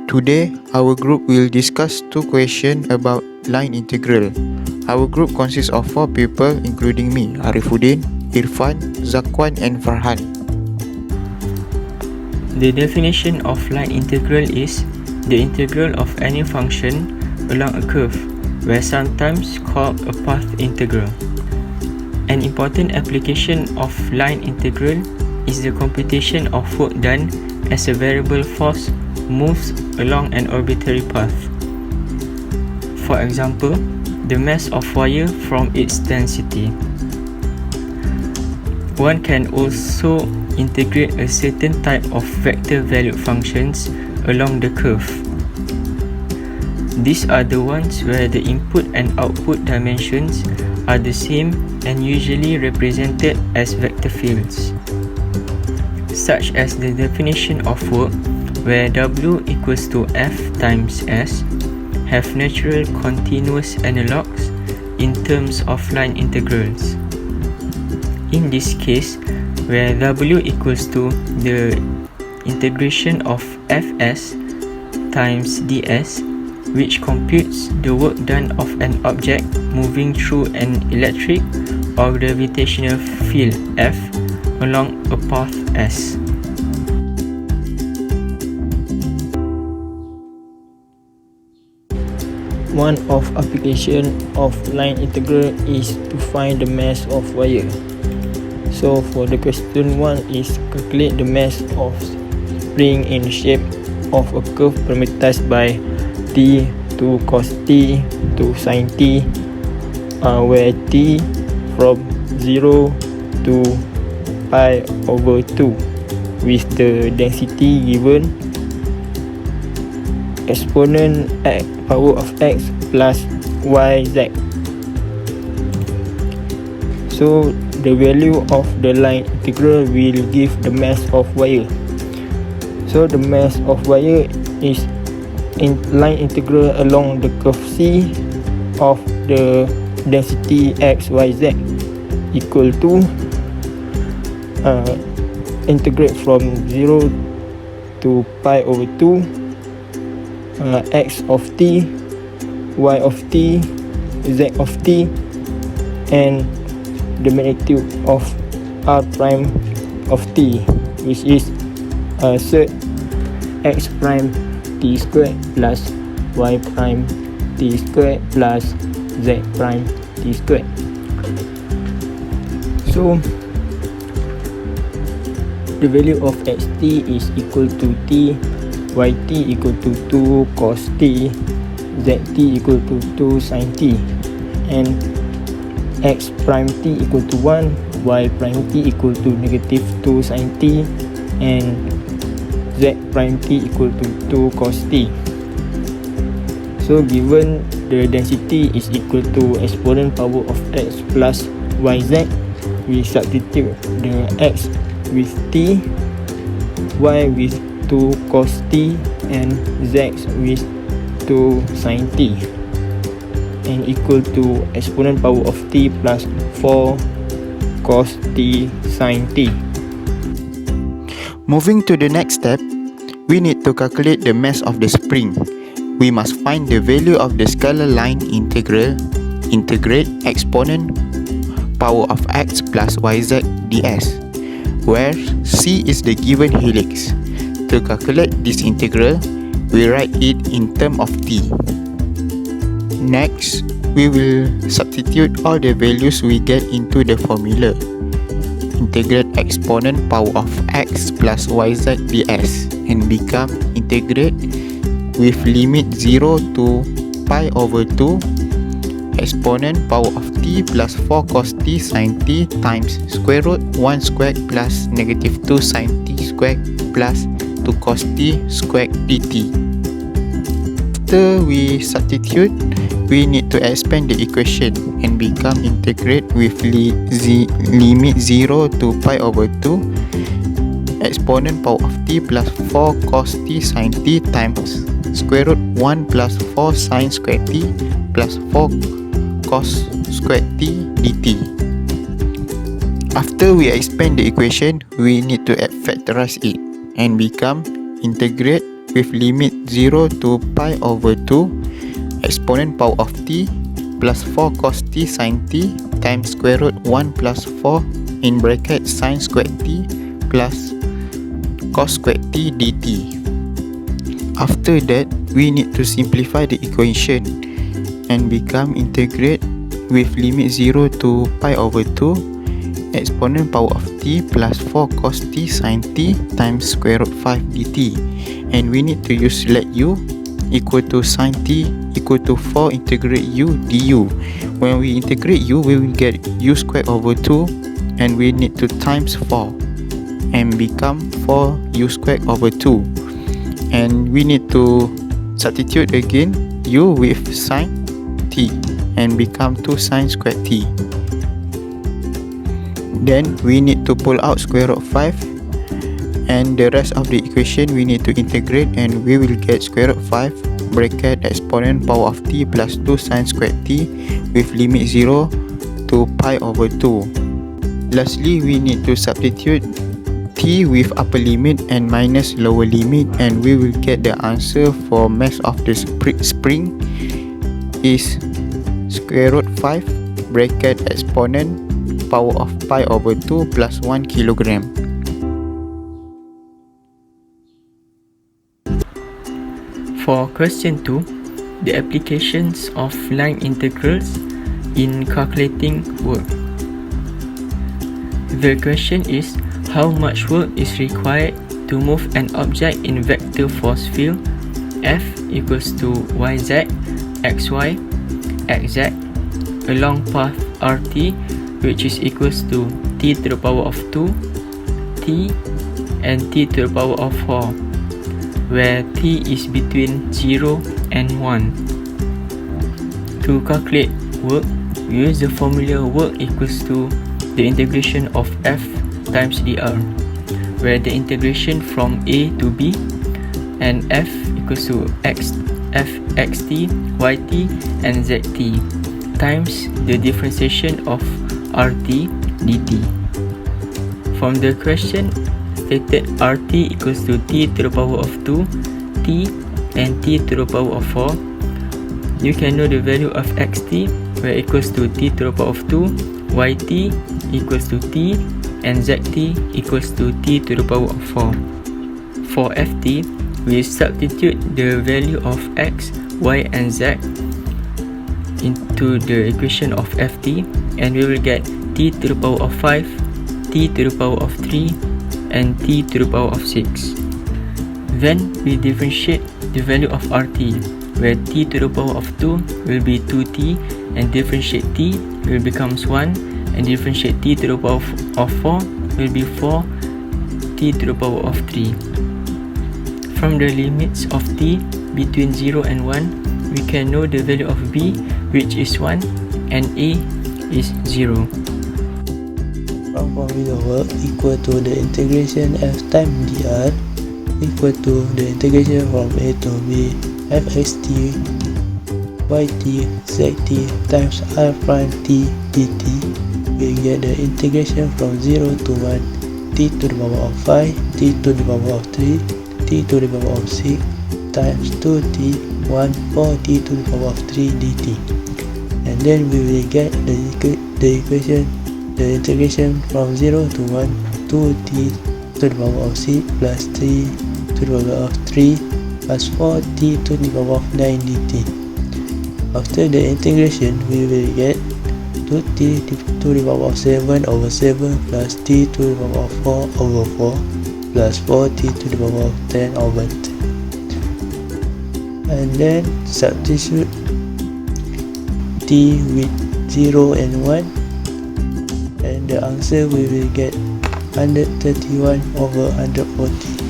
Today, our group will discuss two questions about line integral. Our group consists of 4 people including me, Arifuddin, Irfan, Zakwan and Farhan. The definition of line integral is the integral of any function along a curve, where sometimes called a path integral. An important application of line integral is the computation of work done as a variable force moves along an arbitrary path. For example, the mass of wire from its density. One can also integrate a certain type of vector-valued functions along the curve. These are the ones where the input and output dimensions are the same and usually represented as vector fields, such as the definition of work where W equals to F times S have natural continuous analogues in terms of line integrals. In this case, where W equals to the integration of Fs times ds, which computes the work done of an object moving through an electric or gravitational field F along a path S. One of application of line integral is to find the mass of wire. So for the question 1 is calculate the mass of spring in shape of a curve parameterized by t to cos t to sin t, where t from 0 to pi over 2 with the density given exponent at power of x plus yz. So the value of the line integral will give the mass of wire. So the mass of wire is in line integral along the curve C of the density x, y, z equal to integrate from 0 to pi over 2 x of t, y of t, z of t, and the magnitude of r prime of t, which is third x prime t squared plus y prime t squared plus z prime t squared. So the value of xt is equal to t, yt equal to 2 cos t, zt equal to 2 sin t, and x prime t equal to 1, y prime t equal to negative 2 sin t, and z prime t equal to 2 cos t. So given the density is equal to exponent power of x plus yz, we substitute the x with t, y with 2 cos t, and z with 2 sin t, and equal to exponent power of t plus 4 cos t sin t. Moving to the next step, we need to calculate the mass of the spring. We must find the value of the scalar line integral, integrate exponent power of x plus yz ds, where c is the given helix. To calculate this integral, we write it in terms of t. Next, we will substitute all the values we get into the formula. Integrate exponent power of x plus yz ds and become integrate with limit 0 to pi over 2 exponent power of t plus 4 cos t sin t times square root 1 squared plus negative 2 sin t squared plus 2 cos t squared dt. After we substitute, we need to expand the equation and become integrate with limit 0 to pi over 2 exponent power of t plus 4 cos t sin t times square root 1 plus 4 sin squared t plus 4 cos squared t dt. After we expand the equation, we need to factorize it and become integrate with limit 0 to pi over 2 exponent power of t plus 4 cos t sin t times square root 1 plus 4 in bracket sin squared t plus cos squared t dt. After that, we need to simplify the equation and become integrate with limit 0 to pi over 2 exponent power of t plus 4 cos t sin t times square root 5 dt, and we need to use let u equal to sin t equal to 4 integrate u du. When we integrate u, we will get u squared over 2 and we need to times 4 and become 4 u squared over 2, and we need to substitute again u with sin t and become 2 sin squared t. Then we need to pull out square root 5, and the rest of the equation we need to integrate, and we will get square root 5 bracket exponent power of t plus 2 sin squared t with limit 0 to pi over 2. Lastly, we need to substitute t with upper limit and minus lower limit, and we will get the answer for mass of the spring is square root 5 bracket exponent power of pi over 2 plus 1 kilogram. For question 2, the applications of line integrals in calculating work. The question is, how much work is required to move an object in vector force field F equals to yz, xy, xz along path RT, which is equals to t to the power of 2, t and t to the power of 4, where t is between 0 and 1. To calculate work, we use the formula work equals to the integration of f times dr, where the integration from a to b and f equals to xt, yt and zt times the differentiation of rt dt. From the question stated, rt equals to t to the power of 2, t and t to the power of 4, you can know the value of xt, where equals to t to the power of 2, yt equals to t and zt equals to t to the power of 4. For ft, we substitute the value of x, y and z into the equation of ft, and we will get t to the power of 5, t to the power of 3 and t to the power of 6. Then we differentiate the value of rt, where t to the power of 2 will be 2t, and differentiate t will becomes 1, and differentiate t to the power of 4 will be 4 t to the power of 3. From the limits of t between 0 and 1, we can know the value of b, which is 1, and a is 0. From formula work equal to the integration f times dr equal to the integration from a to b fxt yt zt times r prime t dt. We get the integration from 0 to 1 t to the power of 5, t to the power of 3, t to the power of 6 times 2t 1 4t to the power of 3 dt, and then we will get the equation, the integration from 0 to 1 2t to the power of 6 plus 3 to the power of 3 plus 4t to the power of 9 dt. After the integration, we will get 2t to the power of 7 over 7 plus t to the power of 4 over 4 plus 4t to the power of 10 over 10. And then substitute t with 0 and 1, and the answer we will get 131 over 140.